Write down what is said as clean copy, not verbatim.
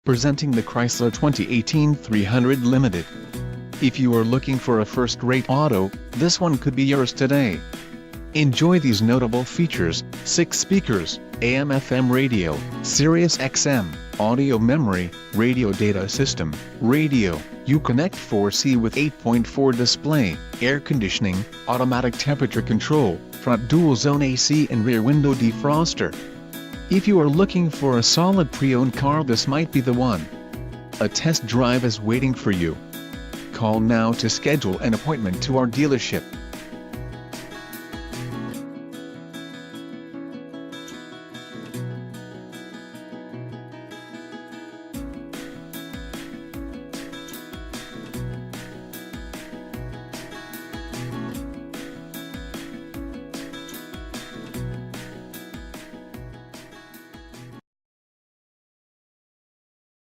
Presenting the Chrysler 2018 300 Limited. If you are looking for a first-rate auto, this one could be yours today. Enjoy these notable features: 6 speakers, AM/FM radio, Sirius XM, audio memory, radio data system, radio, Uconnect 4C with 8.4 display, air conditioning, automatic temperature control, front dual-zone AC and rear window defroster. If you are looking for a solid pre-owned car, this might be the one. A test drive is waiting for you. Call now to schedule an appointment to our dealership.